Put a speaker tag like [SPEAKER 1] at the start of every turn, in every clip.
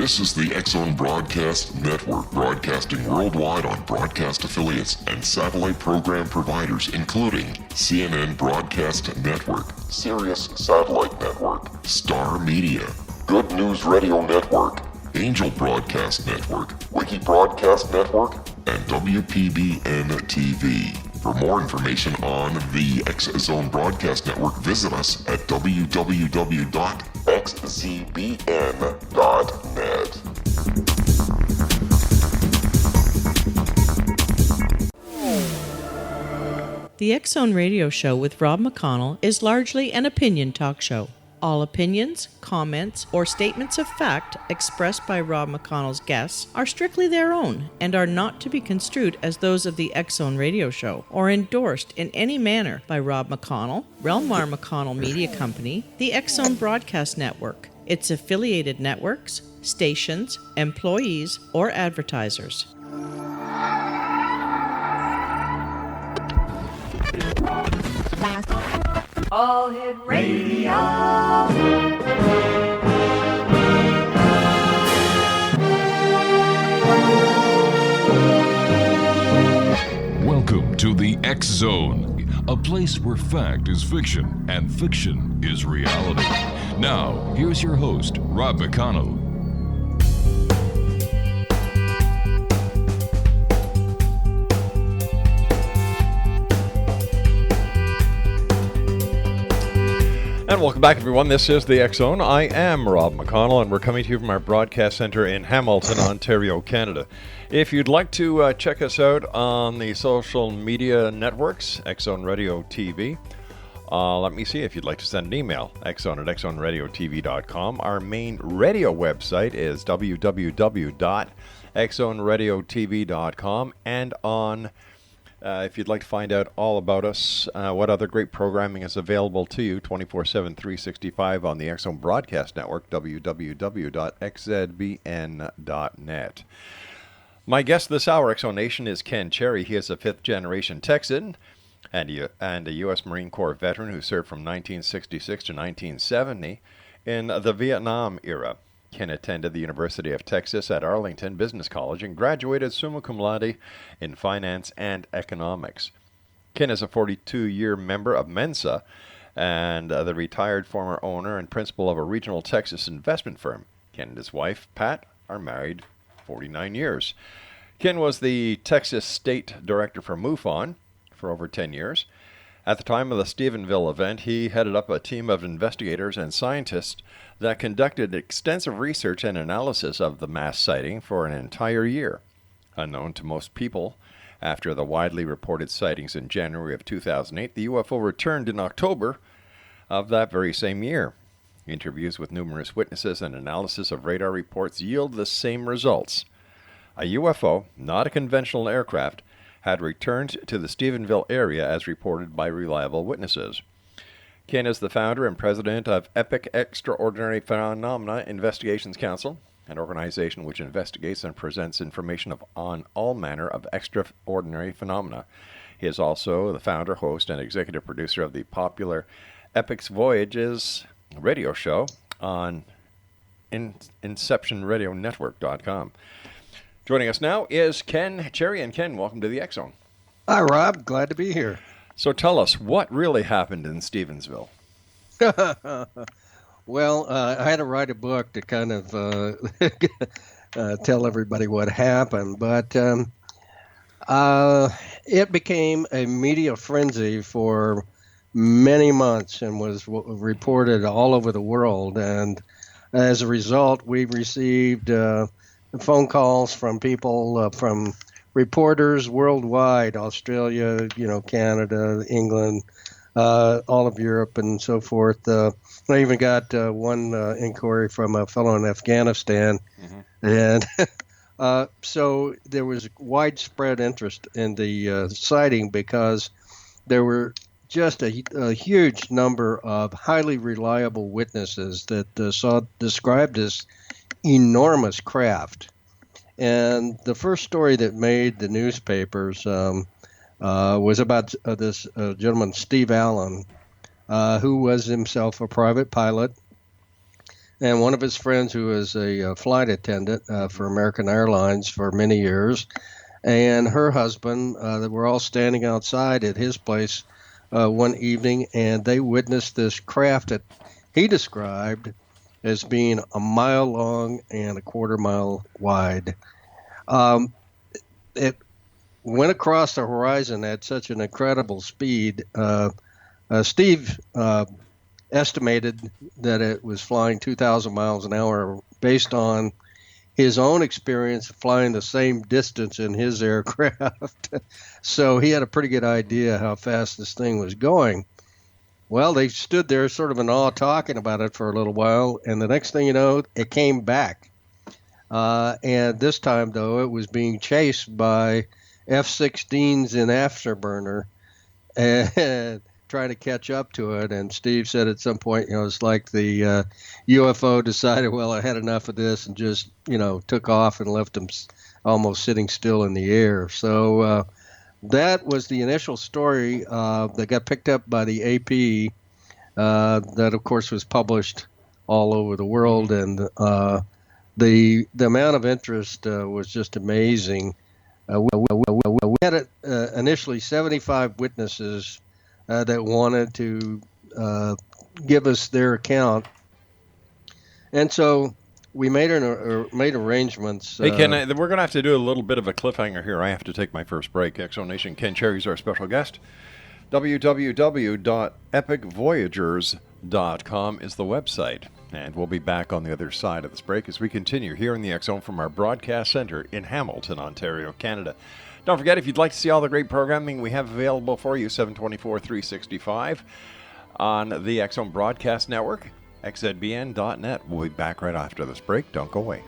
[SPEAKER 1] This is the X-Zone Broadcast Network, broadcasting worldwide on broadcast affiliates and satellite program providers, including CNN Broadcast Network, Sirius Satellite Network, Star Media, Good News Radio Network, Angel Broadcast Network, Wiki Broadcast Network, and WPBN TV. For more information on the X-Zone Broadcast Network, visit us at www.xzbn.net.
[SPEAKER 2] The X-Zone Radio Show with Rob McConnell is largely an opinion talk show. All opinions, comments, or statements of fact expressed by Rob McConnell's guests are strictly their own and are not to be construed as those of the X-Zone Radio Show or endorsed in any manner by Rob McConnell, Relmar McConnell Media Company, the X-Zone Broadcast Network, its affiliated networks, stations, employees, or advertisers.
[SPEAKER 3] All Hit Radio.
[SPEAKER 4] Welcome to the X-Zone, a place where fact is fiction and fiction is reality. Now, here's your host, Rob McConnell.
[SPEAKER 5] And welcome back, everyone. This is the X-Zone. I am Rob McConnell, and we're coming to you from our broadcast center in Hamilton, Ontario, Canada. If you'd like to check us out on the social media networks, X-Zone Radio TV, let me see if you'd like to send an email, xzone@xzoneradiotv.com. Our main radio website is www.xzoneradiotv.com, and on if you'd like to find out all about us, what other great programming is available to you 24/7, 365 on the X-Zone Broadcast Network, www.xzbn.net. My guest this hour, X-Zone Nation, is Ken Cherry. He is a fifth-generation Texan and a U.S. Marine Corps veteran who served from 1966 to 1970 in the Vietnam era. Ken attended the University of Texas at Arlington Business College and graduated summa cum laude in finance and economics. Ken is a 42-year member of Mensa and the retired former owner and principal of a regional Texas investment firm. Ken and his wife, Pat, are married 49 years. Ken was the Texas State Director for MUFON for over 10 years. At the time of the Stephenville event, he headed up a team of investigators and scientists that conducted extensive research and analysis of the mass sighting for an entire year. Unknown to most people, after the widely reported sightings in January of 2008, the UFO returned in October of that very same year. Interviews with numerous witnesses and analysis of radar reports yield the same results. A UFO, not a conventional aircraft, had returned to the Stephenville area as reported by reliable witnesses. Ken is the founder and president of Epic Extraordinary Phenomena Investigations Council, an organization which investigates and presents information on all manner of extraordinary phenomena. He is also the founder, host, and executive producer of the popular Epic's Voyages radio show on InceptionRadioNetwork.com. Joining us now is Ken Cherry. And Ken, welcome to the X-Zone.
[SPEAKER 6] Hi, Rob. Glad to be here.
[SPEAKER 5] So tell us, what really happened in Stephenville?
[SPEAKER 6] Well, I had to write a book to kind of tell everybody what happened, but it became a media frenzy for many months and was reported all over the world. And as a result, we received phone calls from people, from reporters worldwide, Australia, Canada, England, all of Europe and so forth. I even got one inquiry from a fellow in Afghanistan. And so there was widespread interest in the sighting because there were just a huge number of highly reliable witnesses that described this enormous craft. And the first story that made the newspapers was about this gentleman, Steve Allen, who was himself a private pilot and one of his friends who was a flight attendant for American Airlines for many years, and her husband. They were all standing outside at his place one evening, and they witnessed this craft that he described as being a mile long and a quarter mile wide. It went across the horizon at such an incredible speed. Steve estimated that it was flying 2,000 miles an hour based on his own experience flying the same distance in his aircraft. So he had a pretty good idea how fast this thing was going. Well, they stood there sort of in awe talking about it for a little while, and the next thing you know, it came back. And this time, though, it was being chased by F-16s in Afterburner and trying to catch up to it. And Steve said at some point, it's like the UFO decided, well, I had enough of this, and just, took off and left them almost sitting still in the air. So that was the initial story that got picked up by the AP that, of course, was published all over the world. And the amount of interest was just amazing. We had initially 75 witnesses that wanted to give us their account, and so we made arrangements.
[SPEAKER 5] Hey, Ken, we're going to have to do a little bit of a cliffhanger here. I have to take my first break. Exonation Ken Cherry's our special guest. www.epicvoyagers.com is the website. And we'll be back on the other side of this break as we continue here in the X Zone from our broadcast center in Hamilton, Ontario, Canada. Don't forget, if you'd like to see all the great programming we have available for you, 724-365 on the X Zone Broadcast Network, xzbn.net. We'll be back right after this break. Don't go away.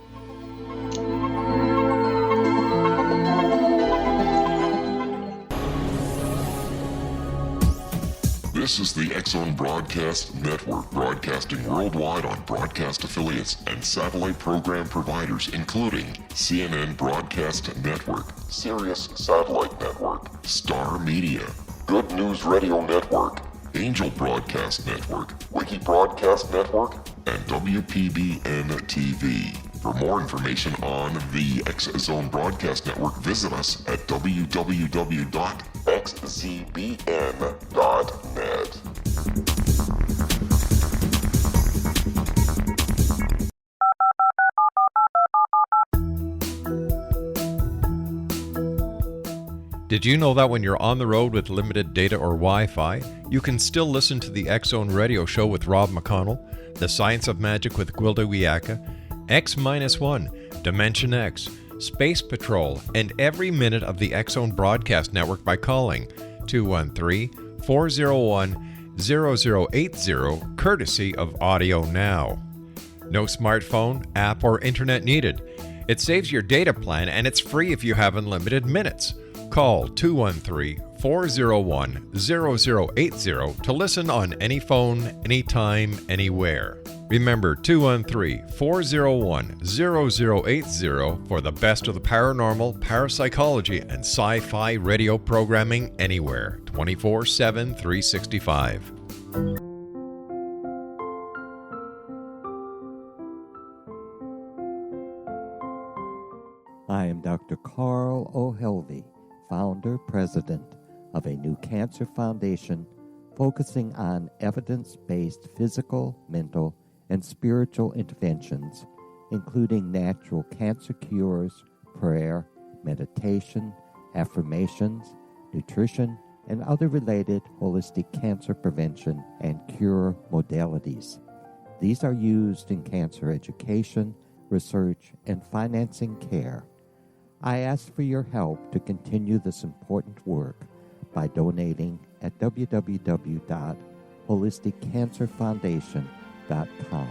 [SPEAKER 1] This is the X Zone Broadcast Network, broadcasting worldwide on broadcast affiliates and satellite program providers, including CNN Broadcast Network, Sirius Satellite Network, Star Media, Good News Radio Network, Angel Broadcast Network, Wiki Broadcast Network, and WPBN TV. For more information on the X Zone Broadcast Network, visit us at www.xzbn.net.
[SPEAKER 5] Did you know that when you're on the road with limited data or Wi-Fi, you can still listen to the X Zone Radio Show with Rob McConnell, The Science of Magic with Gwilda Wiyaka, X-1, Dimension X, Space Patrol, and every minute of the X Zone Broadcast Network by calling 213-401-0080, courtesy of Audio Now. No smartphone, app, or internet needed. It saves your data plan, and it's free if you have unlimited minutes. Call 213-401-0080 to listen on any phone, anytime, anywhere. Remember 213-401-0080 for the best of the paranormal, parapsychology, and sci-fi radio programming anywhere, 24/7, 365.
[SPEAKER 7] I am Dr. Carl O'Helvey, founder, president of a new cancer foundation focusing on evidence-based physical, mental, and spiritual interventions, including natural cancer cures, prayer, meditation, affirmations, nutrition, and other related holistic cancer prevention and cure modalities. These are used in cancer education, research, and financing care. I ask for your help to continue this important work by donating at www.holisticcancerfoundation.com.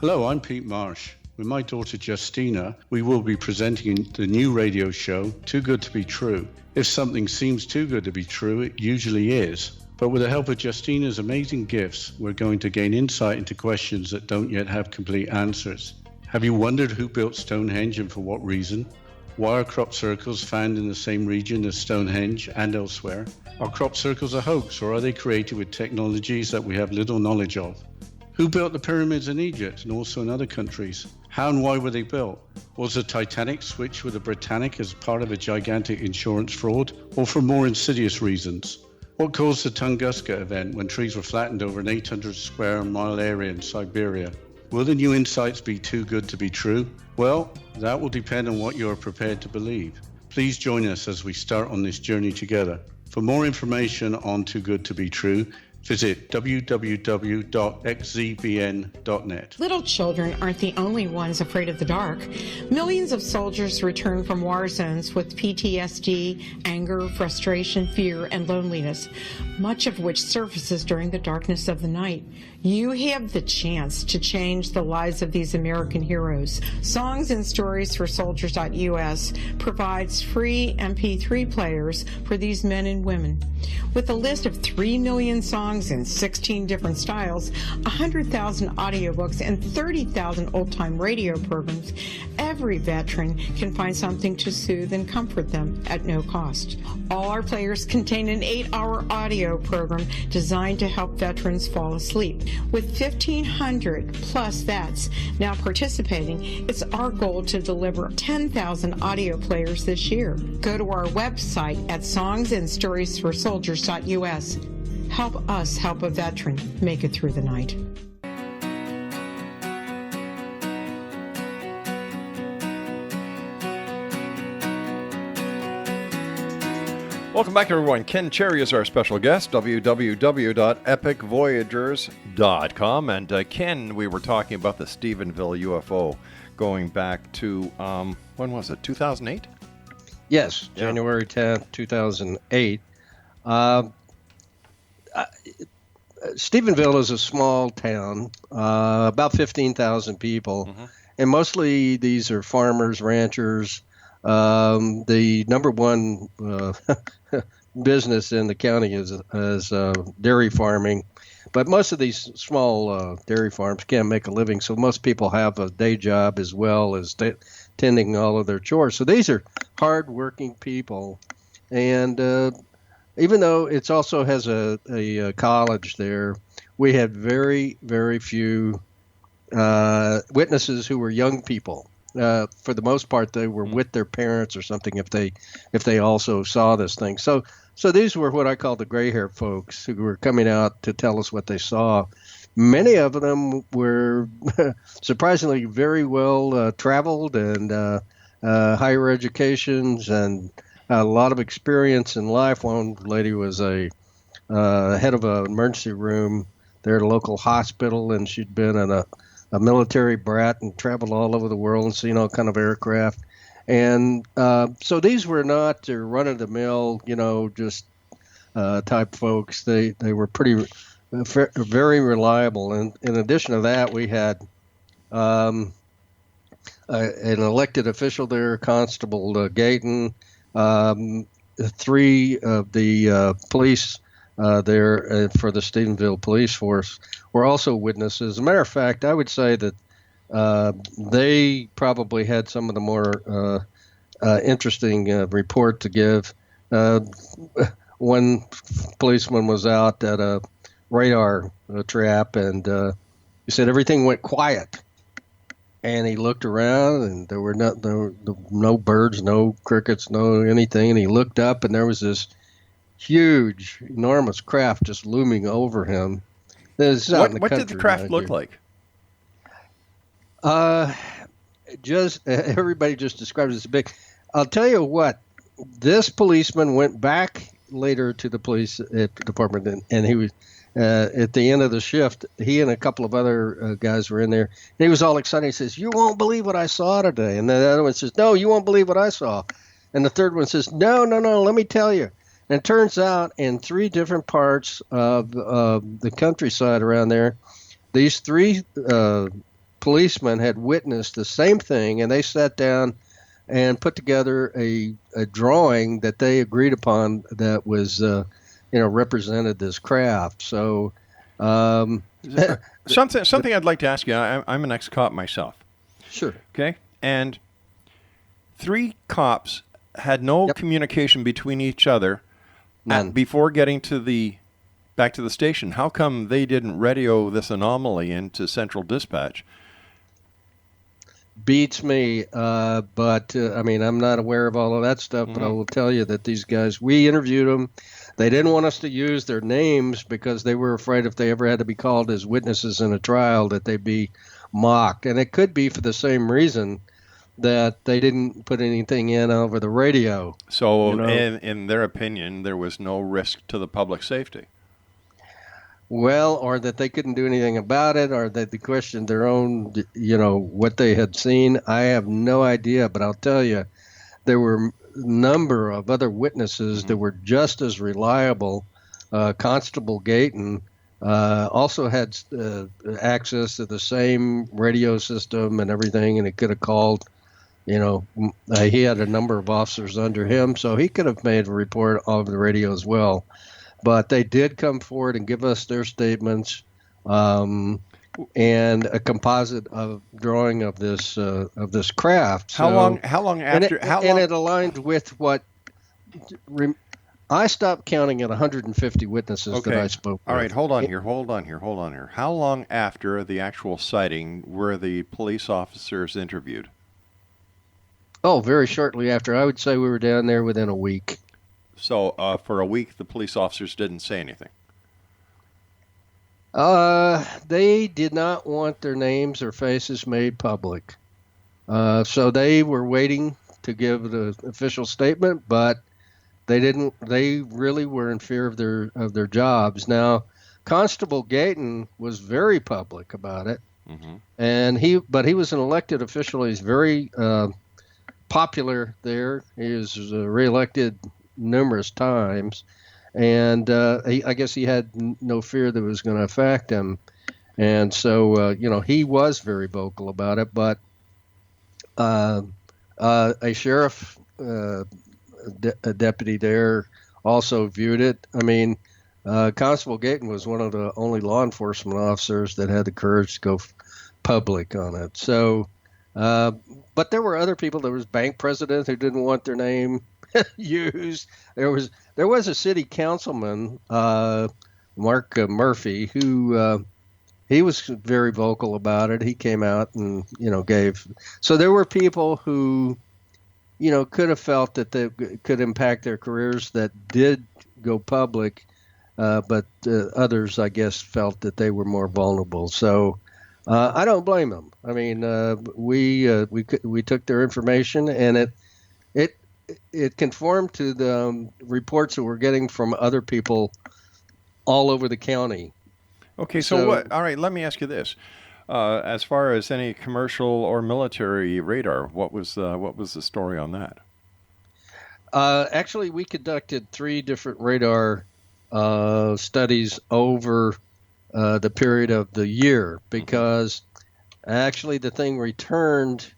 [SPEAKER 8] Hello, I'm Pete Marsh. With my daughter Justina, we will be presenting the new radio show, Too Good to Be True. If something seems too good to be true, it usually is. But with the help of Justina's amazing gifts, we're going to gain insight into questions that don't yet have complete answers. Have you wondered who built Stonehenge and for what reason? Why are crop circles found in the same region as Stonehenge and elsewhere? Are crop circles a hoax, or are they created with technologies that we have little knowledge of? Who built the pyramids in Egypt and also in other countries? How and why were they built? Was the Titanic switched with the Britannic as part of a gigantic insurance fraud, or for more insidious reasons? What caused the Tunguska event when trees were flattened over an 800 square mile area in Siberia? Will the new insights be too good to be true? Well, that will depend on what you are prepared to believe. Please join us as we start on this journey together. For more information on Too Good to Be True, visit www.xzbn.net.
[SPEAKER 9] Little children aren't the only ones afraid of the dark. Millions of soldiers return from war zones with PTSD, anger, frustration, fear, and loneliness, much of which surfaces during the darkness of the night. You have the chance to change the lives of these American heroes. Songs and Stories for Soldiers.us provides free MP3 players for these men and women. With a list of 3 million songs in 16 different styles, 100,000 audiobooks, and 30,000 old-time radio programs, every veteran can find something to soothe and comfort them at no cost. All our players contain an 8-hour audio program designed to help veterans fall asleep. With 1,500 plus vets now participating, it's our goal to deliver 10,000 audio players this year. Go to our website at songsandstoriesforsoldiers.us. Help us help a veteran make it through the night.
[SPEAKER 5] Welcome back, everyone. Ken Cherry is our special guest, www.epicvoyagers.com. And Ken, we were talking about the Stephenville UFO going back to, when was it, 2008?
[SPEAKER 6] Yes, January 10th, 2008. Stephenville is a small town, about 15,000 people, and mostly these are farmers, ranchers. The number one business in the county is dairy farming, but most of these small dairy farms can't make a living, so most people have a day job as well as tending all of their chores. So these are hard-working people, and even though it also has a college there, we had very, very few witnesses who were young people. For the most part, they were with their parents or something if they also saw this thing. So these were what I call the gray-haired folks who were coming out to tell us what they saw. Many of them were surprisingly very well traveled and higher educations and a lot of experience in life. One lady was a head of an emergency room there at a local hospital, and she'd been in a military brat and traveled all over the world and seen all kind of aircraft. And so these were not your run-of-the-mill, just type folks. They were pretty, very reliable. And in addition to that, we had an elected official there, Constable Gayton, 3 of the police there for the Stephenville police force were also witnesses. As a matter of fact, I would say that they probably had some of the more interesting report to give. One policeman was out at a radar trap, and he said everything went quiet. And he looked around, and there were no birds, no crickets, no anything. And he looked up, and there was this huge, enormous craft just looming over him.
[SPEAKER 5] What did the craft look like?
[SPEAKER 6] Just everybody just described it as big. I'll tell you what. This policeman went back later to the police department, and he was at the end of the shift. He and a couple of other guys were in there. And he was all excited. He says, "You won't believe what I saw today." And the other one says, "No, you won't believe what I saw." And the third one says, "No, let me tell you." And it turns out in 3 different parts of the countryside around there, these 3 policemen had witnessed the same thing, and they sat down and put together a drawing that they agreed upon that was, represented this craft. So
[SPEAKER 5] something I'd like to ask you. I'm an ex-cop myself.
[SPEAKER 6] Sure.
[SPEAKER 5] Okay. And 3 cops had no communication between each other before getting back to the station. How come they didn't radio this anomaly into Central Dispatch?
[SPEAKER 6] Beats me, but I mean, I'm not aware of all of that stuff, but I will tell you that these guys, we interviewed them. They didn't want us to use their names because they were afraid if they ever had to be called as witnesses in a trial that they'd be mocked. And it could be for the same reason that they didn't put anything in over the radio.
[SPEAKER 5] So in their opinion, there was no risk to the public safety.
[SPEAKER 6] Well, or that they couldn't do anything about it, or that they questioned their own, what they had seen. I have no idea, but I'll tell you, there were a number of other witnesses that were just as reliable. Constable Gayton also had access to the same radio system and everything, and he could have called, he had a number of officers under him, so he could have made a report over the radio as well. But they did come forward and give us their statements and a composite of drawing of this craft.
[SPEAKER 5] How long after?
[SPEAKER 6] And it aligned with what I stopped counting at 150 witnesses that I spoke with.
[SPEAKER 5] All right, hold on here. How long after the actual sighting were the police officers interviewed?
[SPEAKER 6] Oh, very shortly after. I would say we were down there within a week.
[SPEAKER 5] So for a week, the police officers didn't say anything?
[SPEAKER 6] They did not want their names or faces made public. So they were waiting to give the official statement, but they didn't. They really were in fear of their jobs. Now, Constable Gayton was very public about it, and he was an elected official. He's very popular there. He was reelected numerous times, and I guess he had no fear that it was going to affect him, and so he was very vocal about it. But a sheriff, a deputy there, also viewed it. I mean, Constable Gayton was one of the only law enforcement officers that had the courage to go public on it. So, but there were other people. There was bank president who didn't want their name used. There was a city councilman, Mark Murphy, who he was very vocal about it. He came out and gave. So there were people who could have felt that they could impact their careers that did go public, but others, I guess, felt that they were more vulnerable. So I don't blame them. I mean, we took their information, and it conformed to the reports that we're getting from other people all over the county.
[SPEAKER 5] Okay, so what? All right, let me ask you this: as far as any commercial or military radar, what was the story on that?
[SPEAKER 6] Actually, we conducted 3 different radar studies over the period of the year, because actually the thing returned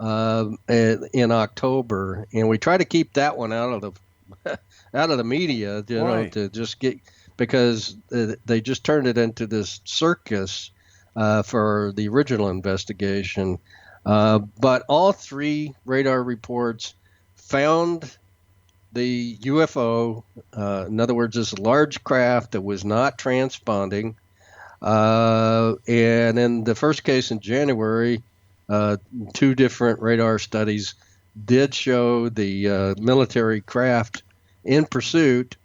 [SPEAKER 6] in October, and we try to keep that one out of the media, to just get, because they just turned it into this circus for the original investigation. But all 3 radar reports found the UFO, in other words, this large craft that was not transponding. And in the first case in January, 2 different radar studies did show the military craft in pursuit.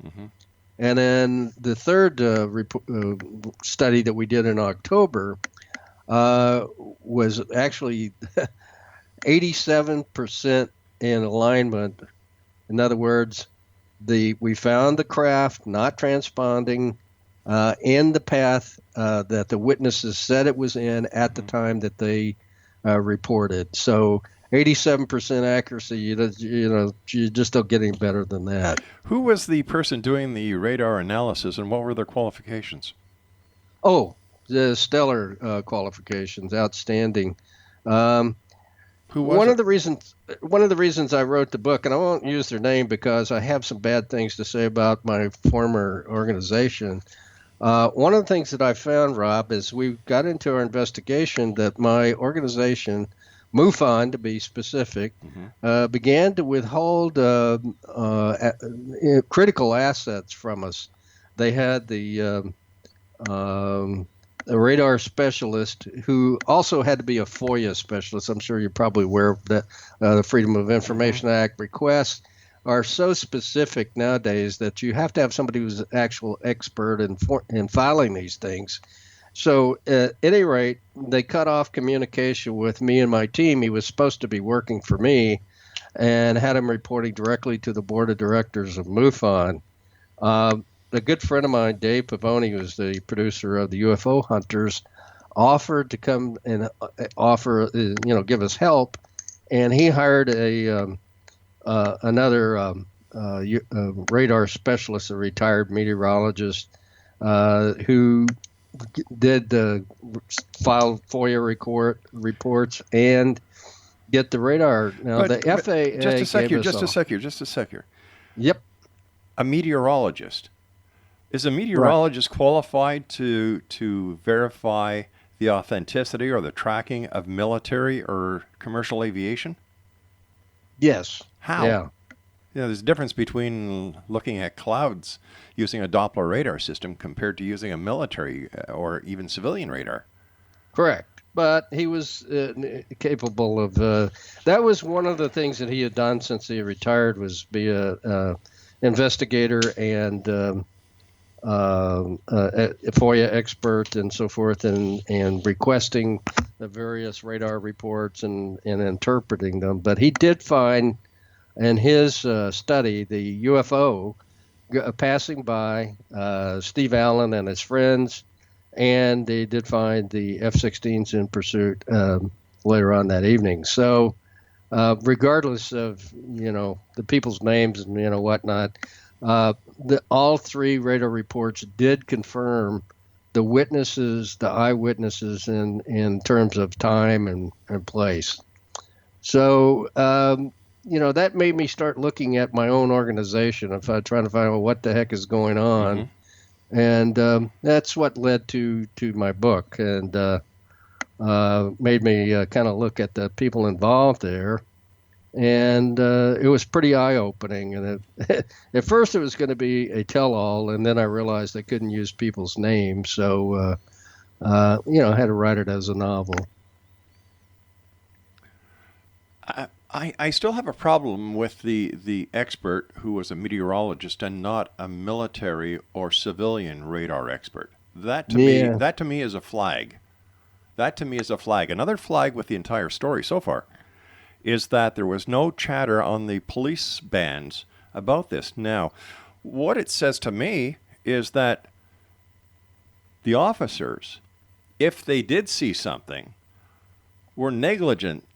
[SPEAKER 6] And then the third study that we did in October was actually 87% in alignment. In other words, we found the craft not transponding in the path that the witnesses said it was in at the time that they reported. So 87% accuracy, you just don't get any better than that.
[SPEAKER 5] Who was the person doing the radar analysis, and what were their qualifications?
[SPEAKER 6] Oh, the stellar qualifications, outstanding.
[SPEAKER 5] Who was
[SPEAKER 6] one of the reasons I wrote the book, and I won't use their name because I have some bad things to say about my former organization. One of the things that I found, Rob, is we got into our investigation that my organization MUFON to be specific, began to withhold critical assets from us. They had the radar specialist who also had to be a FOIA specialist. I'm sure you're probably aware of that. The Freedom of Information Act requests are so specific nowadays that you have to have somebody who's an actual expert in filing these things. So at any rate, they cut off communication with me and my team. He was supposed to be working for me and had him reporting directly to the board of directors of MUFON. A good friend of mine, Dave Pavoni, who's the producer of the UFO Hunters, offered to come and give us help, and he hired another radar specialist, a retired meteorologist, who did file FOIA reports and get the radar. Now the FAA.
[SPEAKER 5] Just a sec here.
[SPEAKER 6] Yep.
[SPEAKER 5] A meteorologist. Is a meteorologist qualified to verify the authenticity or the tracking of military or commercial aviation?
[SPEAKER 6] Yes.
[SPEAKER 5] How?
[SPEAKER 6] Yeah.
[SPEAKER 5] There's a difference between looking at clouds using a Doppler radar system compared to using a military or even civilian radar.
[SPEAKER 6] Correct. But he was capable of. That was one of the things that he had done since he retired, was be a investigator and a FOIA expert and so forth, and requesting the various radar reports and interpreting them. But he did find in his study the UFO passing by Steve Allen and his friends, and they did find the F-16s in pursuit later on that evening. So regardless of the people's names and whatnot, all three radar reports did confirm the eyewitnesses in terms of time and place. So that made me start looking at my own organization, trying to find out what the heck is going on. And that's what led to my book, and made me kind of look at the people involved there. And it was pretty eye-opening. And at first it was going to be a tell-all, and then I realized I couldn't use people's names, so I had to write it as a novel.
[SPEAKER 5] I still have a problem with the expert who was a meteorologist and not a military or civilian radar expert. That to me is a flag. That to me is a flag. Another flag with the entire story so far is that there was no chatter on the police bands about this. Now, what it says to me is that the officers, if they did see something, were negligent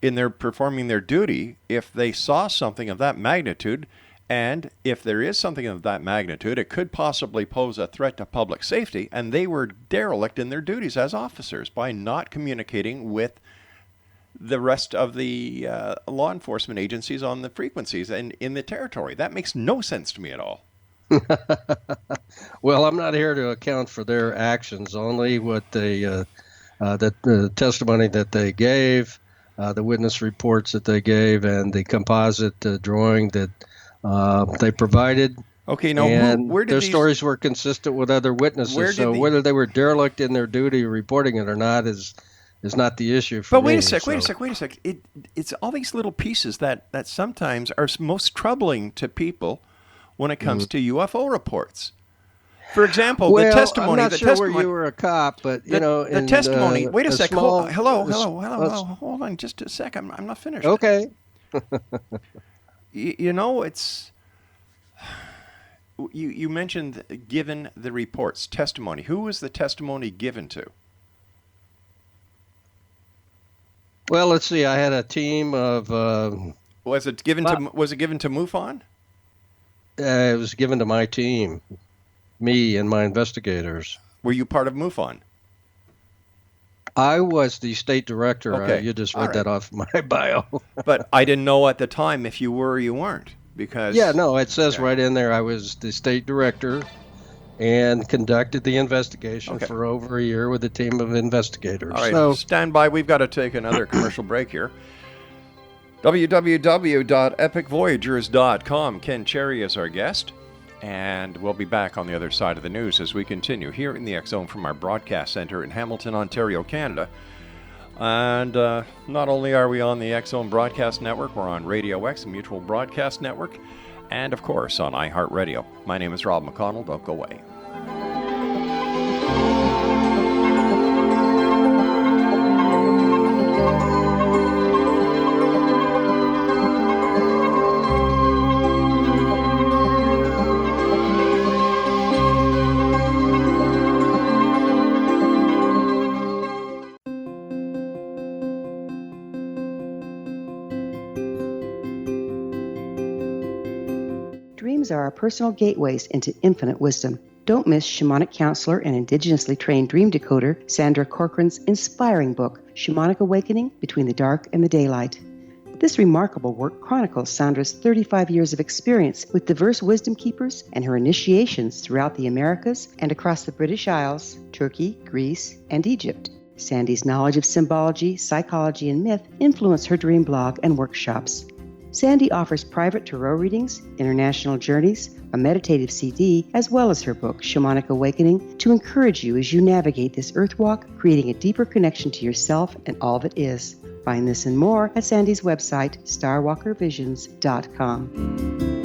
[SPEAKER 5] in their performing their duty if they saw something of that magnitude, and if there is something of that magnitude, it could possibly pose a threat to public safety, and they were derelict in their duties as officers by not communicating with the rest of the law enforcement agencies on the frequencies and in the territory. That makes no sense to me at all.
[SPEAKER 6] Well, I'm not here to account for their actions, only what the testimony that they gave, the witness reports that they gave, and the composite drawing that they provided.
[SPEAKER 5] Okay, now where did
[SPEAKER 6] their stories were consistent with other witnesses. So whether they were derelict in their duty reporting it or not is not the issue for me.
[SPEAKER 5] But wait a sec. It's all these little pieces that sometimes are most troubling to people when it comes to UFO repords. For example, the testimony.
[SPEAKER 6] I'm not sure where you were a cop, but
[SPEAKER 5] the testimony. Wait a sec. Hello. Hold on, just a sec. I'm not finished.
[SPEAKER 6] Okay.
[SPEAKER 5] It's. You mentioned given the reports, testimony. Who was the testimony given to?
[SPEAKER 6] Well, let's see. I had a team of.
[SPEAKER 5] Was it given to MUFON?
[SPEAKER 6] It was given to my team, me and my investigators.
[SPEAKER 5] Were you part of MUFON?
[SPEAKER 6] I was the state director.
[SPEAKER 5] Okay.
[SPEAKER 6] You just read that off my bio.
[SPEAKER 5] But I didn't know at the time if you were or you weren't, because.
[SPEAKER 6] Yeah, no, it says right in there I was the state director, and conducted the investigation
[SPEAKER 5] Okay.
[SPEAKER 6] for over a year with a team of investigators.
[SPEAKER 5] All right,
[SPEAKER 6] So,
[SPEAKER 5] stand by. We've got to take another commercial break here. www.epicvoyagers.com. Ken Cherry is our guest, and we'll be back on the other side of the news as we continue here in the X-Zone from our broadcast center in Hamilton, Ontario, Canada. And not only are we on the X-Zone Broadcast Network, we're on Radio X, the Mutual Broadcast Network, and of course on iHeartRadio. My name is Rob McConnell. Don't go away.
[SPEAKER 10] Dreams are our personal gateways into infinite wisdom. Don't miss shamanic counselor and indigenously trained dream decoder Sandra Corcoran's inspiring book, Shamanic Awakening Between the Dark and the Daylight. This remarkable work chronicles Sandra's 35 years of experience with diverse wisdom keepers and her initiations throughout the Americas and across the British Isles, Turkey, Greece, and Egypt. Sandy's knowledge of symbology, psychology, and myth influence her dream blog and workshops. Sandy offers private tarot readings, international journeys, a meditative CD, as well as her book, Shamanic Awakening, to encourage you as you navigate this earth walk, creating a deeper connection to yourself and all that is. Find this and more at Sandy's website, starwalkervisions.com.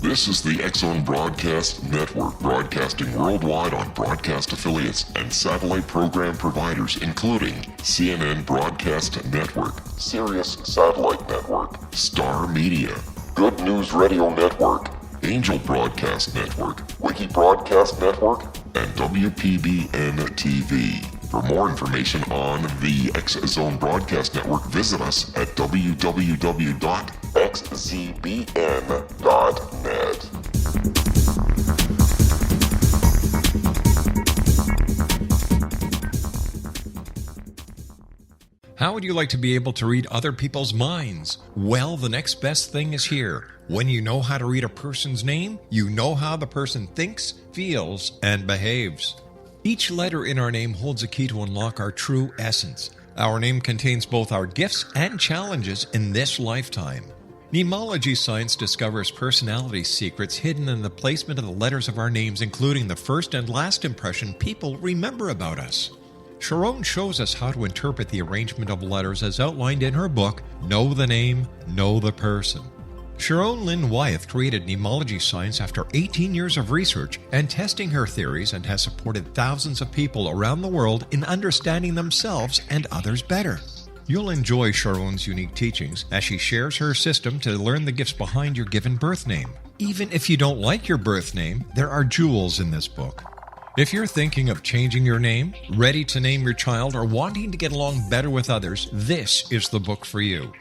[SPEAKER 1] This is the X-Zone Broadcast Network, broadcasting worldwide on broadcast affiliates and satellite program providers, including CNN Broadcast Network, Sirius Satellite Network, Star Media, Good News Radio Network, Angel Broadcast Network, Wiki Broadcast Network, and WPBN TV. For more information on the X-Zone Broadcast Network, visit us at www.xzbn.net.
[SPEAKER 11] How would you like to be able to read other people's minds? Well, the next best thing is here. When you know how to read a person's name, you know how the person thinks, feels, and behaves. Each letter in our name holds a key to unlock our true essence. Our name contains both our gifts and challenges in this lifetime. Mnemology science discovers personality secrets hidden in the placement of the letters of our names, including the first and last impression people remember about us. Sharon shows us how to interpret the arrangement of letters as outlined in her book, Know the Name, Know the Person. Sharon Lynn Wyeth created mnemology science after 18 years of research and testing her theories, and has supported thousands of people around the world in understanding themselves and others better. You'll enjoy Sharon's unique teachings as she shares her system to learn the gifts behind your given birth name. Even if you don't like your birth name, there are jewels in this book. If you're thinking of changing your name, ready to name your child, or wanting to get along better with others, this is the book for you.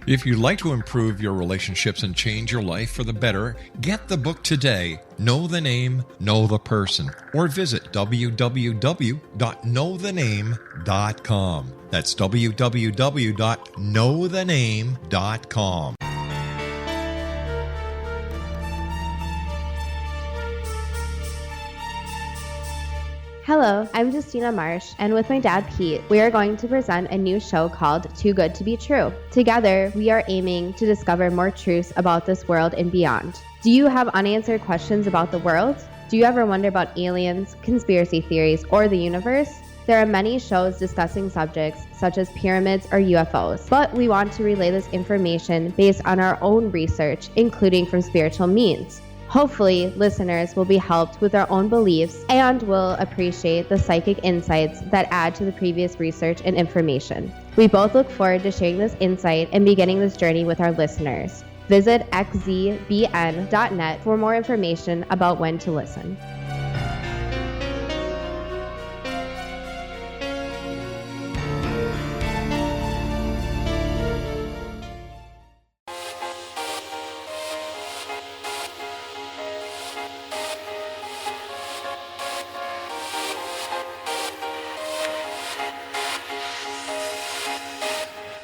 [SPEAKER 11] If you'd like to improve your relationships and change your life for the better, get the book today, Know the Name, Know the Person, or visit www.knowthename.com. That's www.knowthename.com.
[SPEAKER 12] Hello, I'm Justina Marsh, and with my dad Pete, we are going to present a new show called Too Good to Be True. Together, we are aiming to discover more truths about this world and beyond. Do you have unanswered questions about the world? Do you ever wonder about aliens, conspiracy theories, or the universe? There are many shows discussing subjects such as pyramids or UFOs, but we want to relay this information based on our own research, including from spiritual means. Hopefully, listeners will be helped with their own beliefs and will appreciate the psychic insights that add to the previous research and information. We both look forward to sharing this insight and beginning this journey with our listeners. Visit xzbn.net for more information about when to listen.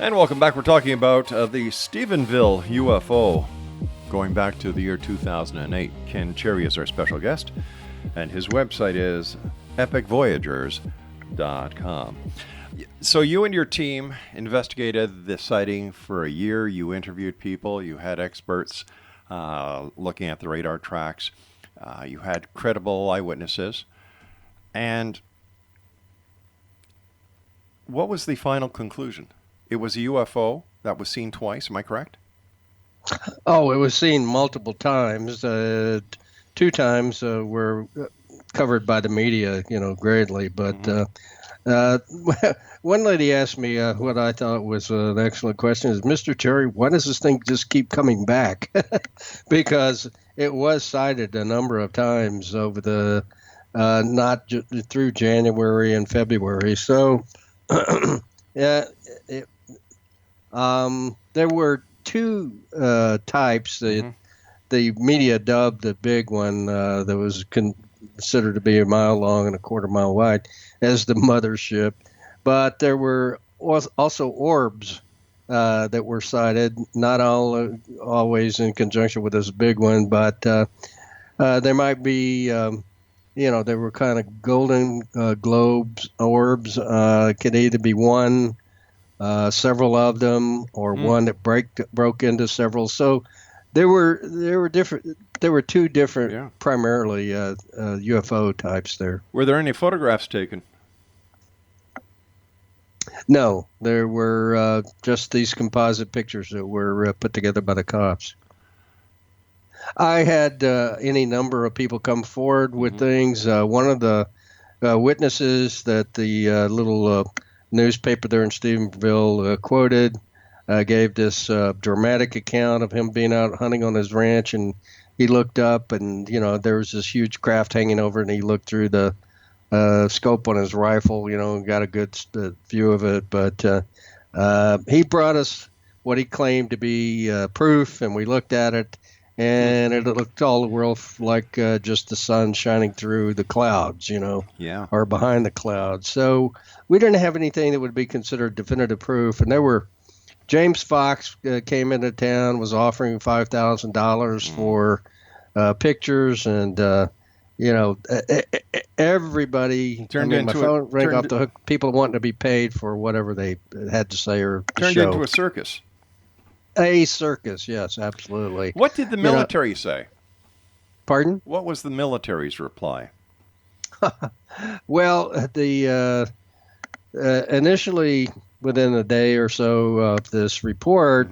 [SPEAKER 5] And welcome back. We're talking about the Stephenville UFO, going back to the year 2008. Ken Cherry is our special guest, and his website is epicvoyagers.com. So you and your team investigated the sighting for a year. You interviewed people. You had experts looking at the radar tracks. You had credible eyewitnesses. And what was the final conclusion? It was a UFO that was seen twice, am I correct?
[SPEAKER 6] Oh, it was seen multiple times. 2 times were covered by the media, greatly. But one lady asked me what I thought was an excellent question is, Mr. Cherry, why does this thing just keep coming back? Because it was sighted a number of times over the through January and February. So, there were 2 types. The media dubbed the big one that was considered to be a mile long and a quarter mile wide as the mothership. But there were also orbs that were sighted, not always in conjunction with this big one, but there might be, they were kind of golden globes, orbs. Could either be one, several of them, or one that broke into several. So there were different. There were 2 different, primarily UFO types there.
[SPEAKER 5] Were there any photographs taken?
[SPEAKER 6] No, there were just these composite pictures that were put together by the cops. I had any number of people come forward with things. One of the witnesses that the little newspaper there in Stephenville quoted gave this dramatic account of him being out hunting on his ranch, and he looked up, and there was this huge craft hanging over, and he looked through the scope on his rifle, got a good view of it. But he brought us what he claimed to be proof, and we looked at it, and it looked all the world like just the sun shining through the clouds, or behind the clouds. So we didn't have anything that would be considered definitive proof. And there were James Fox came into town, was offering $5,000 for pictures, and everybody my phone rang off the hook. People wanting to be paid for whatever they had to say or
[SPEAKER 5] turned
[SPEAKER 6] show.
[SPEAKER 5] Into a circus.
[SPEAKER 6] A circus, yes, absolutely.
[SPEAKER 5] What did the military say?
[SPEAKER 6] Pardon?
[SPEAKER 5] What was the military's reply?
[SPEAKER 6] Well, the initially, within a day or so of this report,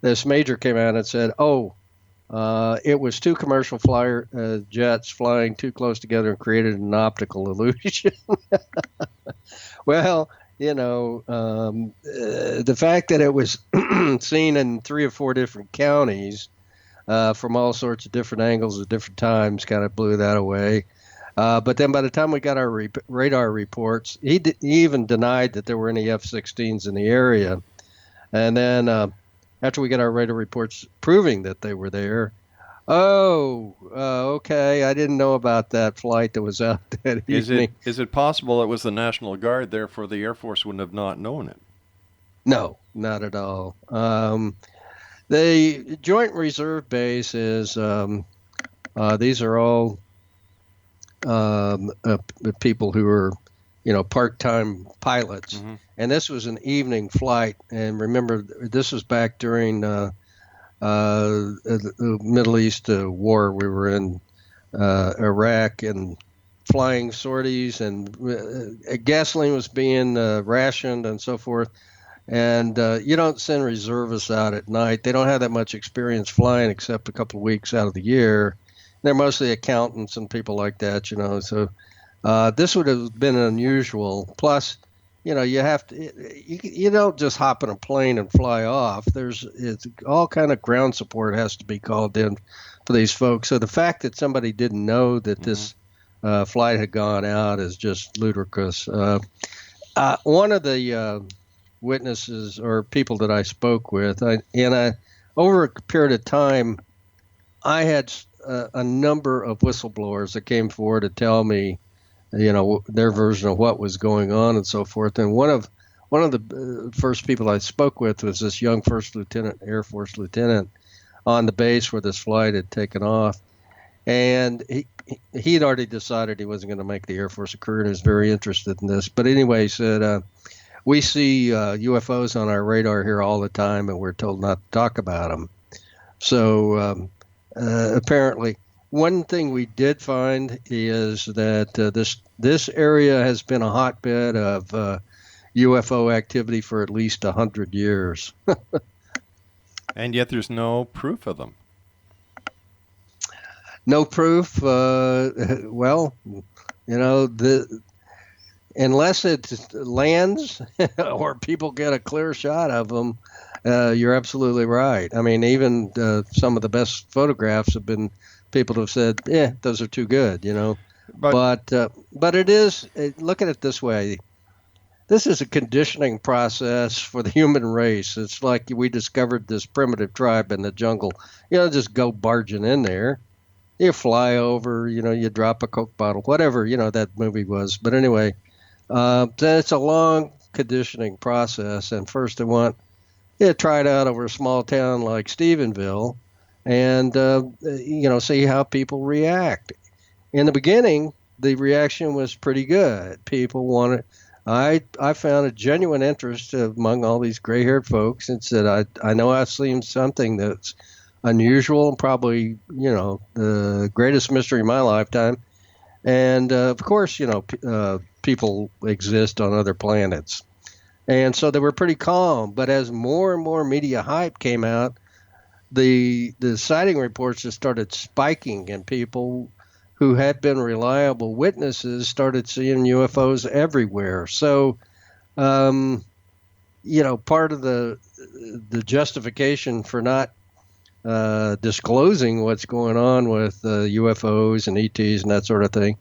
[SPEAKER 6] this major came out and said, it was 2 commercial jets flying too close together and created an optical illusion. Well, the fact that it was seen in 3 or 4 different counties from all sorts of different angles at different times kind of blew that away. But then by the time we got our radar reports, he even denied that there were any F-16s in the area. And then after we got our radar reports proving that they were there, okay, I didn't know about that flight that was out that evening.
[SPEAKER 5] Is it possible it was the National Guard, therefore the Air Force wouldn't have not known it?
[SPEAKER 6] No, not at all. The Joint Reserve Base is, these are all people who are, part-time pilots. And this was an evening flight. And remember, this was back during the Middle East war. We were in Iraq and flying sorties, and gasoline was being rationed and so forth. And you don't send reservists out at night. They don't have that much experience flying except a couple of weeks out of the year. They're mostly accountants and people like that, So this would have been unusual. Plus, you have to. You don't just hop in a plane and fly off. It's all kind of ground support has to be called in for these folks. So the fact that somebody didn't know that this flight had gone out is just ludicrous. One of the witnesses or people that I spoke with, over a period of time, I had a number of whistleblowers that came forward to tell me, their version of what was going on and so forth. And one of one of the first people I spoke with was this young first lieutenant, Air Force lieutenant, on the base where this flight had taken off. And he'd already decided he wasn't going to make the Air Force a career and was very interested in this. But anyway, he said, we see UFOs on our radar here all the time, and we're told not to talk about them. So apparently, one thing we did find is that this area has been a hotbed of UFO activity for at least 100 years.
[SPEAKER 5] And yet there's no proof of them.
[SPEAKER 6] No proof. Well, unless it lands or people get a clear shot of them, you're absolutely right. I mean, even some of the best photographs have been people have said, those are too good, But it is, look at it this way. This is a conditioning process for the human race. It's like we discovered this primitive tribe in the jungle. Just go barging in there. You fly over, you drop a Coke bottle, whatever, that movie was. But anyway, it's a long conditioning process. And first they want to try it out over a small town like Stephenville and, see how people react. In the beginning, the reaction was pretty good. People wanted, I found a genuine interest among all these gray-haired folks and said, I know I've seen something that's unusual and probably, the greatest mystery of my lifetime. And, of course, people exist on other planets. And so they were pretty calm. But as more and more media hype came out, the sighting reports just started spiking, and people who had been reliable witnesses started seeing UFOs everywhere. So, part of the justification for not disclosing what's going on with UFOs and ETs and that sort of thing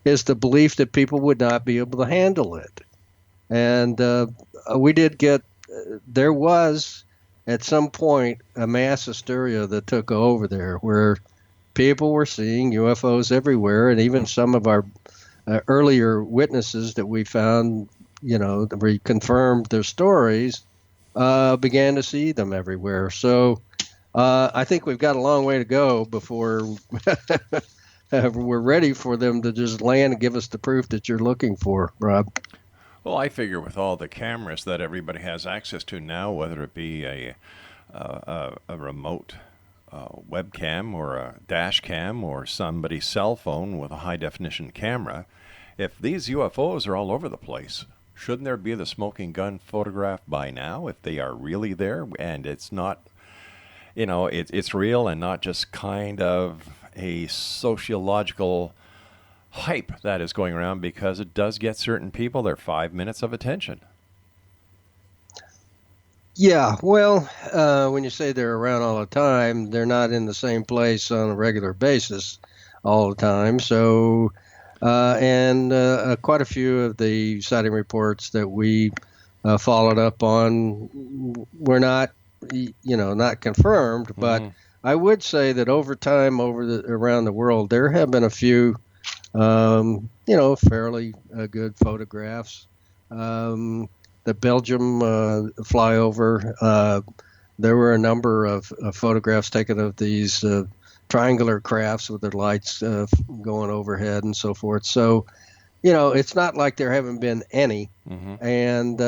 [SPEAKER 6] is the belief that people would not be able to handle it. And we did get, there was at some point a mass hysteria that took over there where people were seeing UFOs everywhere, and even some of our earlier witnesses that we found, that we confirmed their stories, began to see them everywhere. So I think we've got a long way to go before we're ready for them to just land and give us the proof that you're looking for, Rob.
[SPEAKER 5] Well, I figure with all the cameras that everybody has access to now, whether it be a remote webcam or a dash cam or somebody's cell phone with a high-definition camera, if these UFOs are all over the place, shouldn't there be the smoking gun photograph by now if they are really there and it's not, it's real and not just kind of a sociological hype that is going around, because it does get certain people their 5 minutes of attention.
[SPEAKER 6] Yeah, well, when you say they're around all the time, they're not in the same place on a regular basis all the time. So, quite a few of the sighting reports that we followed up on were not, not confirmed. But I would say that over time, around the world, there have been a few, fairly good photographs. The Belgium flyover, there were a number of photographs taken of these triangular crafts with their lights going overhead and so forth. So, it's not like there haven't been any. And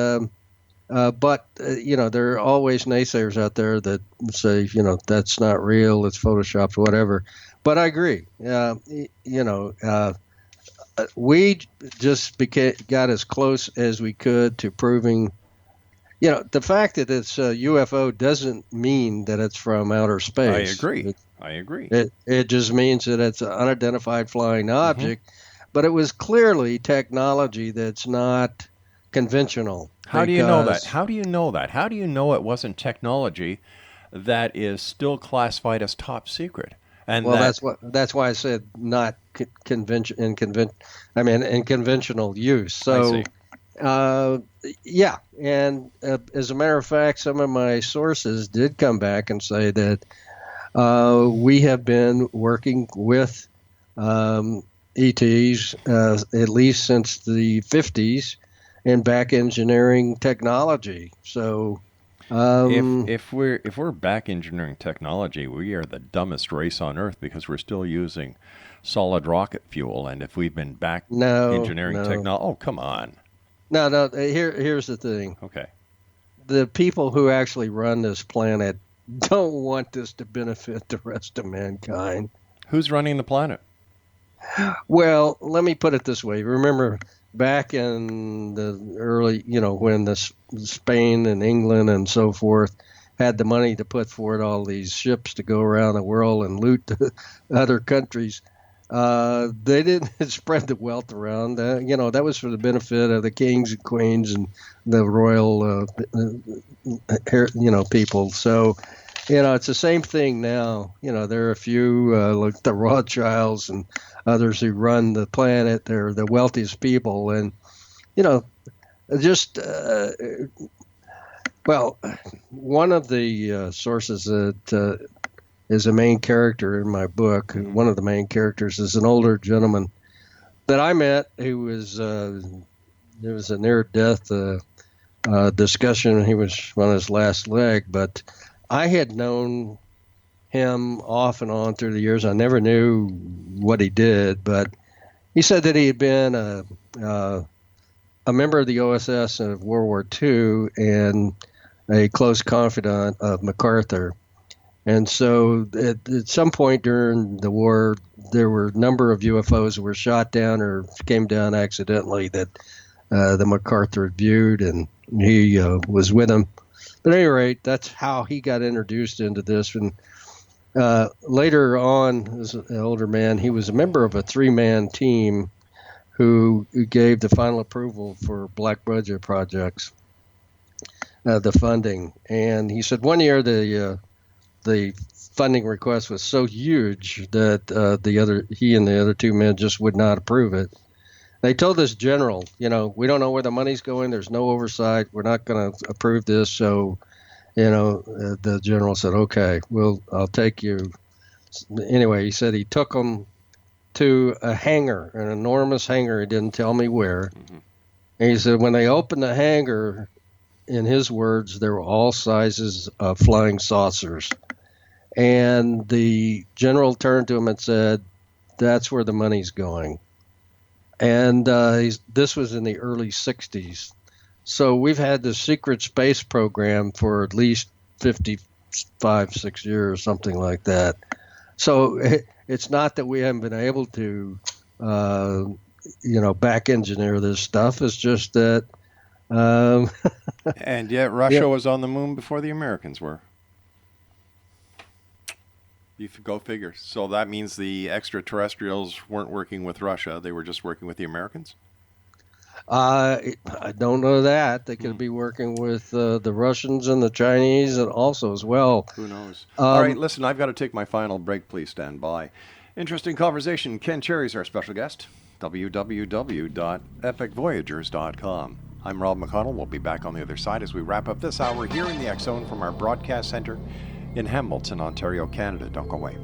[SPEAKER 6] but there are always naysayers out there that say, that's not real, it's photoshopped, whatever. But I agree. We just got as close as we could to proving, the fact that it's a UFO doesn't mean that it's from outer space.
[SPEAKER 5] I agree.
[SPEAKER 6] It just means that it's an unidentified flying object, but it was clearly technology that's not conventional.
[SPEAKER 5] How do you know that? How do you know that? How do you know it wasn't technology that is still classified as top secret? And that's why I said not in conventional use. So, yeah. And as a matter of fact, some of my sources did come back and say that we have been working with ETs at least since the 50s,
[SPEAKER 6] in back engineering technology. So,
[SPEAKER 5] if we're back engineering technology, we are the dumbest race on earth because we're still using solid rocket fuel. And if we've been back engineering technology, oh, come on.
[SPEAKER 6] No. Here's the thing.
[SPEAKER 5] Okay.
[SPEAKER 6] The people who actually run this planet don't want this to benefit the rest of mankind.
[SPEAKER 5] Who's running the planet?
[SPEAKER 6] Well, let me put it this way. Remember back in the early, when the Spain and England and so forth had the money to put forward all these ships to go around the world and loot the other countries, they didn't spread the wealth around. That was for the benefit of the kings and queens and the royal, people. So, it's the same thing now. There are a few, like the Rothschilds and others who run the planet. They're the wealthiest people. And, one of the sources that is a main character in my book, one of the main characters is an older gentleman that I met who was, there was a near-death discussion. He was on his last leg, but I had known him off and on through the years. I never knew what he did, but he said that he had been a member of the OSS of World War II and a close confidant of MacArthur. And so at some point during the war, there were a number of UFOs that were shot down or came down accidentally that the MacArthur had viewed, and he was with them. But at any rate, that's how he got introduced into this. And later on, as an older man, he was a member of a 3-man team who gave the final approval for black budget projects, the funding. And he said one year the funding request was so huge that he and the other 2 men just would not approve it. They told this general, we don't know where the money's going. There's no oversight. We're not going to approve this. So, the general said, okay, I'll take you. Anyway, he said he took them to a hangar, an enormous hangar. He didn't tell me where. Mm-hmm. And he said when they opened the hangar, in his words, there were all sizes of flying saucers. And the general turned to him and said, that's where the money's going. And this was in the early 60s. So we've had the secret space program for at least 6 years, something like that. So it's not that we haven't been able to, back engineer this stuff. It's just that.
[SPEAKER 5] And yet Russia was on the moon before the Americans were. You go figure. So that means the extraterrestrials weren't working with Russia. They were just working with the Americans?
[SPEAKER 6] I don't know that. They could be working with the Russians and the Chinese and also as well.
[SPEAKER 5] Who knows? All right, listen, I've got to take my final break. Please stand by. Interesting conversation. Ken Cherry's our special guest. www.epicvoyagers.com. I'm Rob McConnell. We'll be back on the other side as we wrap up this hour here in the X Zone from our broadcast center in Hamilton, Ontario, Canada. Don't go away.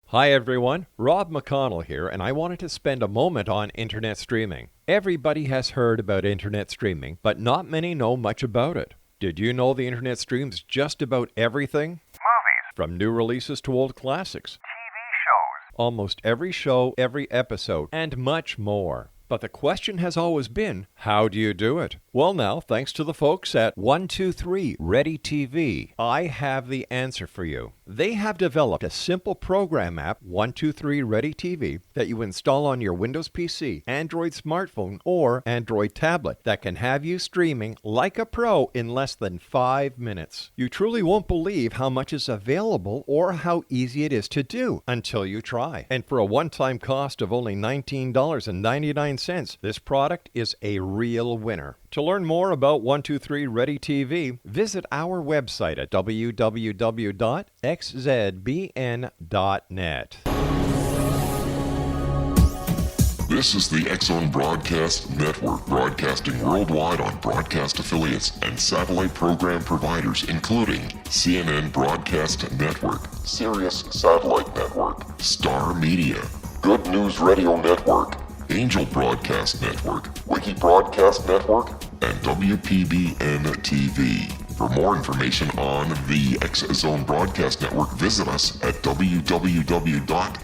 [SPEAKER 5] Hi everyone, Rob McConnell here, and I wanted to spend a moment on internet streaming. Everybody has heard about internet streaming, but not many know much about it. Did you know the internet streams just about everything?
[SPEAKER 13] Movies.
[SPEAKER 5] From new releases to old classics.
[SPEAKER 13] TV shows.
[SPEAKER 5] Almost every show, every episode, and much more. But the question has always been, how do you do it? Well now, thanks to the folks at 123 Ready TV, I have the answer for you. They have developed a simple program app, 123 Ready TV, that you install on your Windows PC, Android smartphone, or Android tablet that can have you streaming like a pro in less than 5 minutes. You truly won't believe how much is available or how easy it is to do until you try. And for a one-time cost of only $19.99, this product is a real winner. To learn more about 123 Ready TV, visit our website at www.xzbn.net.
[SPEAKER 1] This is the X-Zone Broadcast Network, broadcasting worldwide on broadcast affiliates and satellite program providers, including CNN Broadcast Network, Sirius Satellite Network, Star Media, Good News Radio Network, Angel Broadcast Network, Wiki Broadcast Network, and WPBN TV. For more information on the X-Zone Broadcast Network, visit us at www.xzbn.net.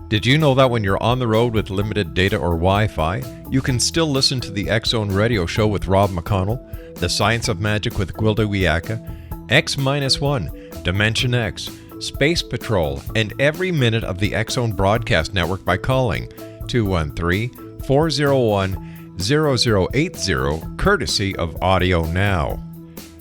[SPEAKER 11] Did you know that when you're on the road with limited data or Wi-Fi, you can still listen to the X-Zone Radio Show with Rob McConnell, The Science of Magic with Gwilda Wiyaka, X-1, Dimension X, Space Patrol, and every minute of the X-Zone Broadcast Network by calling 213-401-0080, courtesy of Audio Now.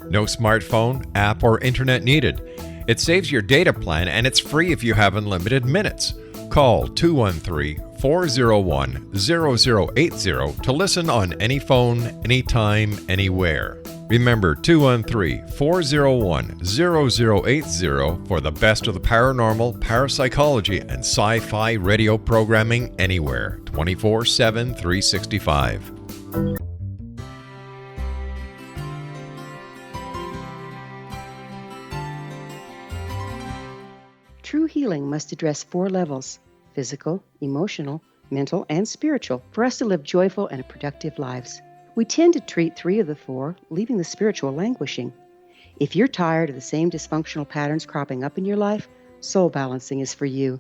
[SPEAKER 11] No smartphone, app, or internet needed. It saves your data plan and it's free if you have unlimited minutes. Call 213-401-0080 to listen on any phone, anytime, anywhere. Remember 213-401-0080 for the best of the paranormal, parapsychology, and sci-fi radio programming anywhere, 24/7, 365.
[SPEAKER 10] True healing must address 4 levels: physical, emotional, mental, and spiritual, for us to live joyful and productive lives. We tend to treat 3 of the 4, leaving the spiritual languishing. If you're tired of the same dysfunctional patterns cropping up in your life, Soul Balancing is for you.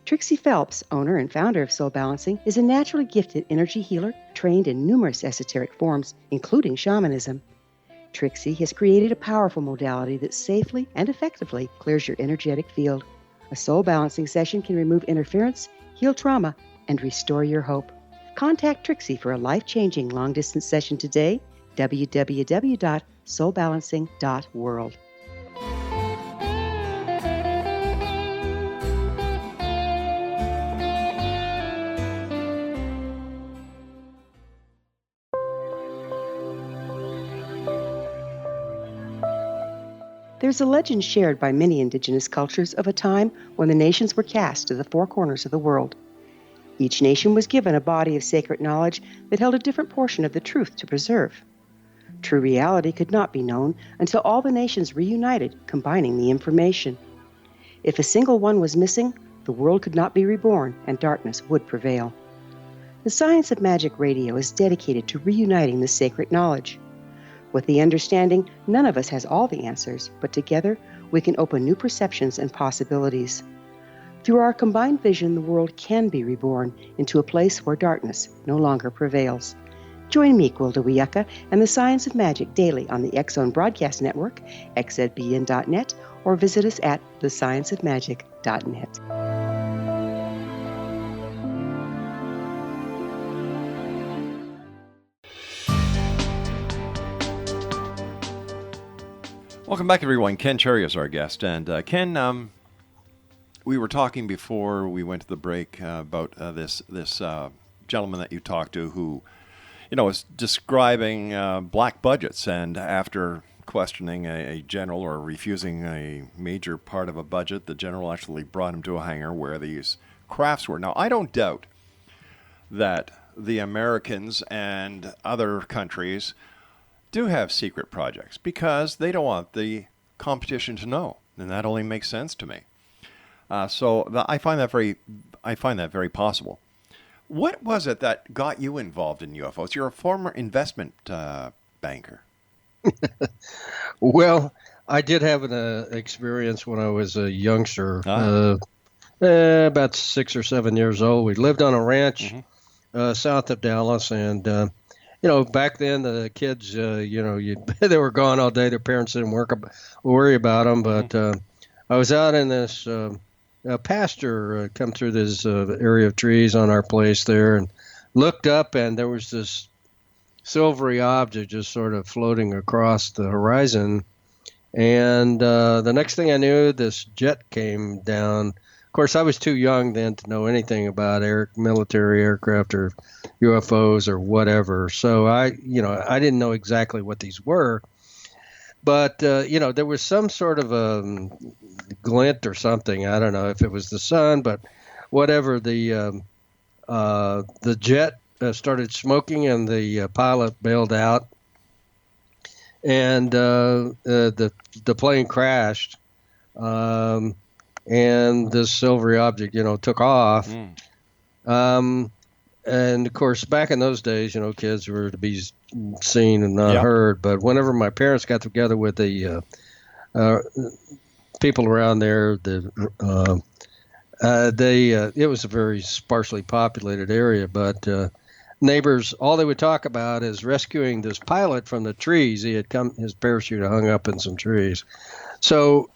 [SPEAKER 10] Trixie Phelps, owner and founder of Soul Balancing, is a naturally gifted energy healer trained in numerous esoteric forms, including shamanism. Trixie has created a powerful modality that safely and effectively clears your energetic field. A Soul Balancing session can remove interference, heal trauma, and restore your hope. Contact Trixie for a life-changing long-distance session today, www.soulbalancing.world. There's a legend shared by many indigenous cultures of a time when the nations were cast to the 4 corners of the world. Each nation was given a body of sacred knowledge that held a different portion of the truth to preserve. True reality could not be known until all the nations reunited, combining the information. If a single one was missing, the world could not be reborn and darkness would prevail. The Science of Magic Radio is dedicated to reuniting the sacred knowledge. With the understanding, none of us has all the answers, but together we can open new perceptions and possibilities. Through our combined vision, the world can be reborn into a place where darkness no longer prevails. Join me, Gwilda Wiyaka, and the Science of Magic daily on the X-Zone Broadcast Network, xzbn.net, or visit us at thescienceofmagic.net.
[SPEAKER 5] Welcome back, everyone. Ken Cherry is our guest. And Ken, we were talking before we went to the break about this gentleman that you talked to who, was describing black budgets. And after questioning a general or refusing a major part of a budget, the general actually brought him to a hangar where these crafts were. Now, I don't doubt that the Americans and other countries do have secret projects because they don't want the competition to know, and that only makes sense to me. So I find that very possible. What was it that got you involved in UFOs? You're a former investment banker.
[SPEAKER 6] Well, I did have an experience when I was a youngster, about 6 or 7 years old. We lived on a ranch south of Dallas, and back then the kids, they were gone all day. Their parents didn't worry about them. But I was out in this pasture, come through this area of trees on our place there, and looked up, and there was this silvery object just sort of floating across the horizon. And the next thing I knew, this jet came down. Of course, I was too young then to know anything about military aircraft or UFOs or whatever. So I didn't know exactly what these were. But, there was some sort of a glint or something. I don't know if it was the sun, but whatever. The jet started smoking and the pilot bailed out. And the plane crashed. And this silvery object, took off. And of course, back in those days, kids were to be seen and not heard. But whenever my parents got together with the people around there, it was a very sparsely populated area. But neighbors, all they would talk about is rescuing this pilot from the trees. He had his parachute hung up in some trees. So.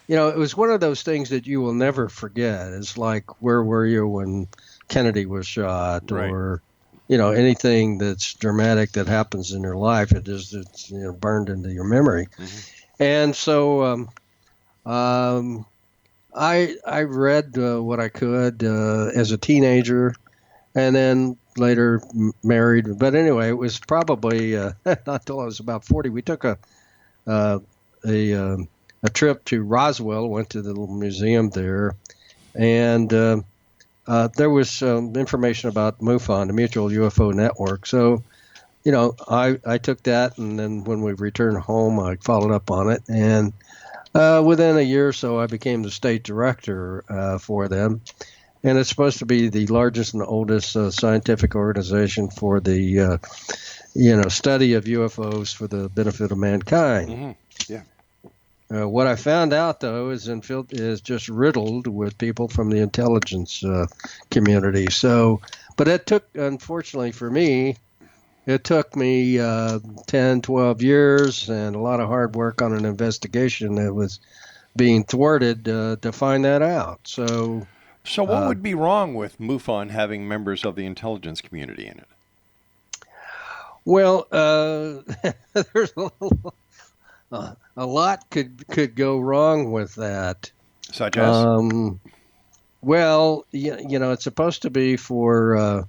[SPEAKER 6] It was one of those things that you will never forget. It's like, where were you when Kennedy was shot,
[SPEAKER 5] right.
[SPEAKER 6] or, anything that's dramatic that happens in your life. It's burned into your memory. Mm-hmm. And so I read what I could as a teenager, and then later married. But anyway, it was probably not till I was about 40. We took a trip to Roswell, went to the little museum there, and there was some information about MUFON, the Mutual UFO Network. So, I took that, and then when we returned home, I followed up on it, and within a year or so, I became the state director for them. And it's supposed to be the largest and oldest scientific organization for the, study of UFOs for the benefit of mankind.
[SPEAKER 5] Mm-hmm. Yeah.
[SPEAKER 6] What I found out, though, is just riddled with people from the intelligence community. So, but it took, unfortunately for me, it took me 10, 12 years and a lot of hard work on an investigation that was being thwarted to find that out. So
[SPEAKER 5] what would be wrong with MUFON having members of the intelligence community in it?
[SPEAKER 6] Well, there's a lot could go wrong with that.
[SPEAKER 5] Such as?
[SPEAKER 6] Well, it's supposed to be for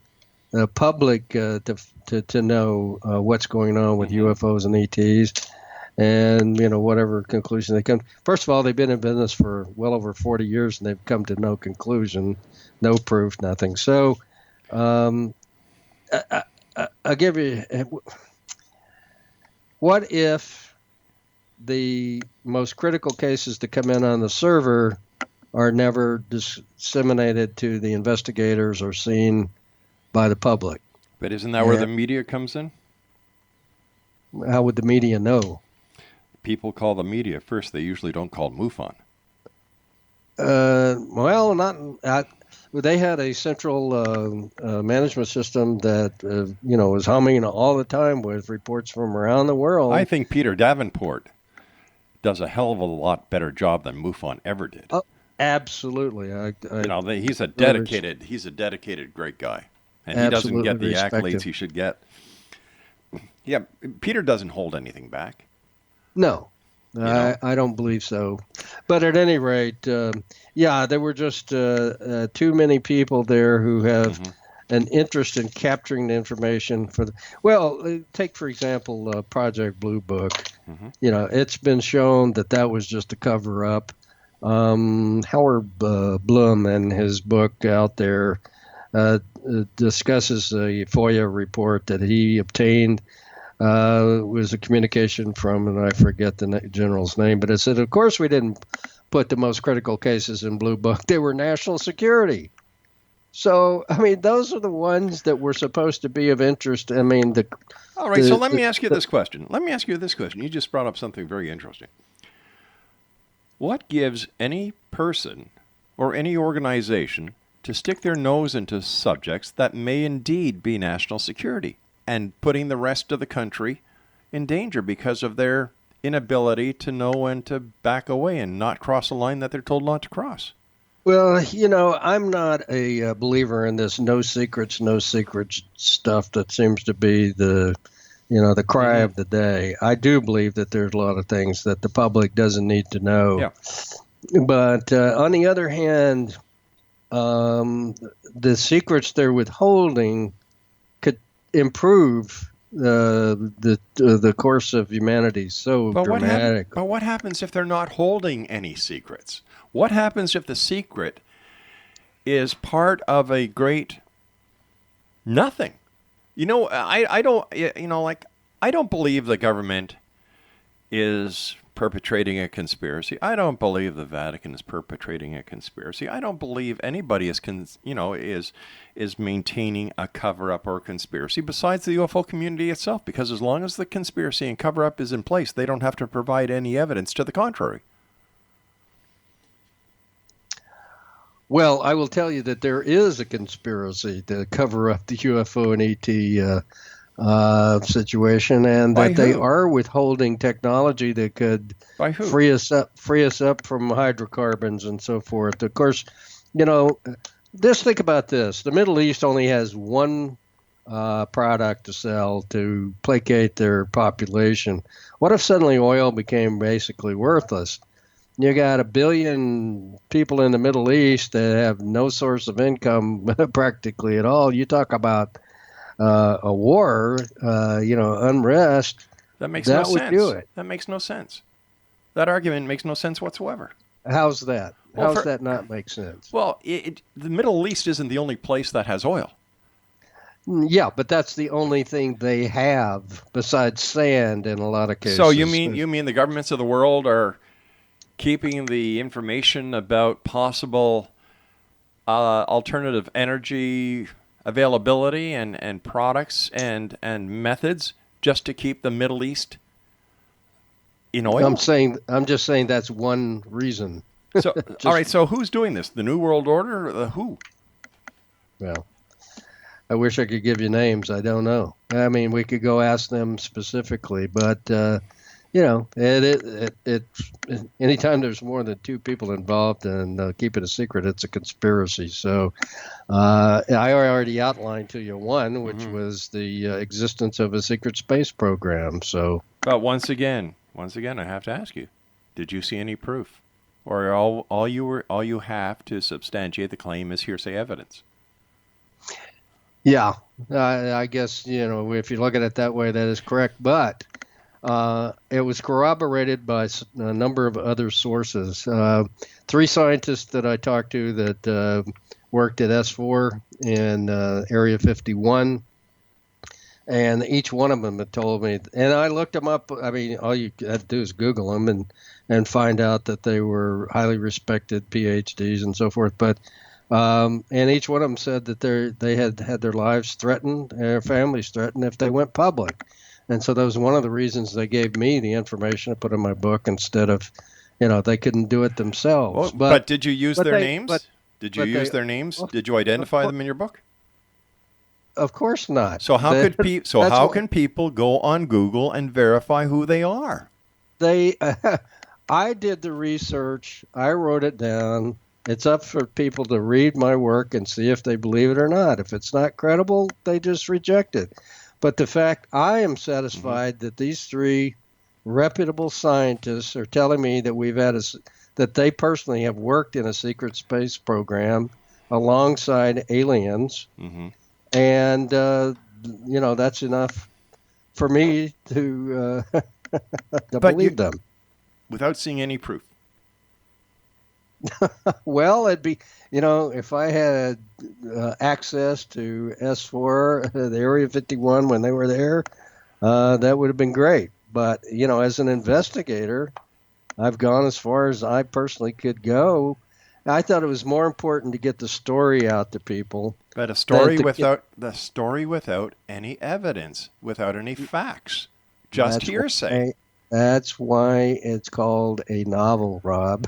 [SPEAKER 6] the public to know what's going on with UFOs and ETs, and whatever conclusion they come. First of all, they've been in business for well over 40 years, and they've come to no conclusion, no proof, nothing. So, I'll give you. What if the most critical cases to come in on the server are never disseminated to the investigators or seen by the public?
[SPEAKER 5] But isn't that where the media comes in?
[SPEAKER 6] How would the media know?
[SPEAKER 5] People call the media first. They usually don't call MUFON.
[SPEAKER 6] Well, not. They had a central management system that was humming all the time with reports from around the world.
[SPEAKER 5] I think Peter Davenport does a hell of a lot better job than MUFON ever did.
[SPEAKER 6] Absolutely.
[SPEAKER 5] He's a dedicated great guy, and he doesn't get the accolades he should get. Yeah, Peter doesn't hold anything back.
[SPEAKER 6] No, I don't believe so. But at any rate, there were just too many people there who have an interest in capturing the information for take, for example, Project Blue Book. It's been shown that was just a cover-up. Howard Blum in his book out there discusses a FOIA report that he obtained. Was a communication from, and I forget the general's name, but it said, of course, we didn't put the most critical cases in Blue Book. They were national security. So, those are the ones that were supposed to be of interest.
[SPEAKER 5] All right, so let me ask you this question. You just brought up something very interesting. What gives any person or any organization to stick their nose into subjects that may indeed be national security and putting the rest of the country in danger because of their inability to know when to back away and not cross a line that they're told not to cross?
[SPEAKER 6] Well, I'm not a believer in this no secrets stuff that seems to be the cry of the day. I do believe that there's a lot of things that the public doesn't need to know. But on the other hand, the secrets they're withholding could improve the course of humanity so dramatic.
[SPEAKER 5] But what happens if they're not holding any secrets? What happens if the secret is part of a great nothing? I don't believe the government is perpetrating a conspiracy. I don't believe the Vatican is perpetrating a conspiracy. I don't believe anybody is maintaining a cover-up or conspiracy besides the UFO community itself, because as long as the conspiracy and cover-up is in place, they don't have to provide any evidence to the contrary.
[SPEAKER 6] Well, I will tell you that there is a conspiracy to cover up the UFO and ET situation, and that they are withholding technology that could free us up from hydrocarbons and so forth. Of course, just think about this: the Middle East only has one product to sell to placate their population. What if suddenly oil became basically worthless? You got 1 billion people in the Middle East that have no source of income practically at all. You talk about a war, unrest.
[SPEAKER 5] That makes no sense.
[SPEAKER 6] That would do it.
[SPEAKER 5] That makes no sense. That argument makes no sense whatsoever.
[SPEAKER 6] How's that? How's that not make sense?
[SPEAKER 5] Well, the Middle East isn't the only place that has oil.
[SPEAKER 6] Yeah, but that's the only thing they have besides sand in a lot of cases.
[SPEAKER 5] So you mean the governments of the world are keeping the information about possible alternative energy availability and products and methods just to keep the Middle East in oil?
[SPEAKER 6] I'm just saying that's one reason.
[SPEAKER 5] So all right, so who's doing this? The New World Order or who?
[SPEAKER 6] Well, I wish I could give you names. I don't know. I mean, we could go ask them specifically, but anytime there's more than two people involved and keep it a secret, it's a conspiracy. So I already outlined to you one, which was the existence of a secret space program. So,
[SPEAKER 5] but once again, I have to ask you: did you see any proof, or all you have to substantiate the claim is hearsay evidence?
[SPEAKER 6] Yeah, I guess if you look at it that way, that is correct. But it was corroborated by a number of other sources. 3 scientists that I talked to that worked at S4 in Area 51, and each one of them had told me, and I looked them up. I mean, all you have to do is Google them and find out that they were highly respected PhDs and so forth. But and each one of them said that they had their lives threatened, their families threatened if they went public. And so that was one of the reasons they gave me the information to put in my book instead of, they couldn't do it themselves.
[SPEAKER 5] Well, but did you use their names? Did you use their names? Did you identify them in your book?
[SPEAKER 6] Of course not.
[SPEAKER 5] So how can people go on Google and verify who they are?
[SPEAKER 6] I did the research. I wrote it down. It's up for people to read my work and see if they believe it or not. If it's not credible, they just reject it. But the fact I am satisfied that these 3 reputable scientists are telling me that that they personally have worked in a secret space program alongside aliens, and that's enough for me to believe them.
[SPEAKER 5] Without seeing any proof.
[SPEAKER 6] Well, it'd be, if I had access to S4, the Area 51 when they were there, that would have been great. But, as an investigator, I've gone as far as I personally could go. I thought it was more important to get the story out to people.
[SPEAKER 5] But a story without any evidence, without any facts, just hearsay.
[SPEAKER 6] That's why it's called a novel, Rob.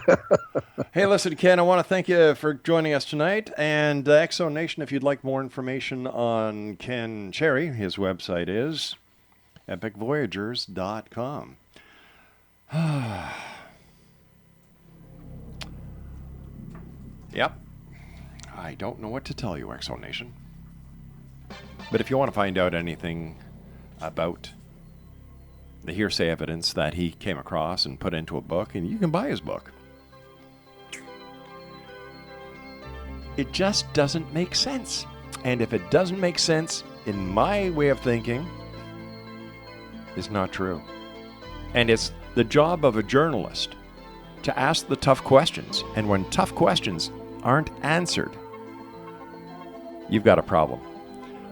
[SPEAKER 5] Hey, listen, Ken, I want to thank you for joining us tonight. And Exo Nation, if you'd like more information on Ken Cherry, his website is epicvoyagers.com. Yep. I don't know what to tell you, Exo Nation. But if you want to find out anything about the hearsay evidence that he came across and put into a book, and you can buy his book. It just doesn't make sense. And if it doesn't make sense, in my way of thinking, it's not true. And it's the job of a journalist to ask the tough questions. And when tough questions aren't answered, you've got a problem.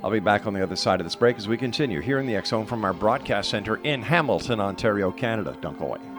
[SPEAKER 5] I'll be back on the other side of this break as we continue here in the X Zone from our broadcast center in Hamilton, Ontario, Canada. Don't go away.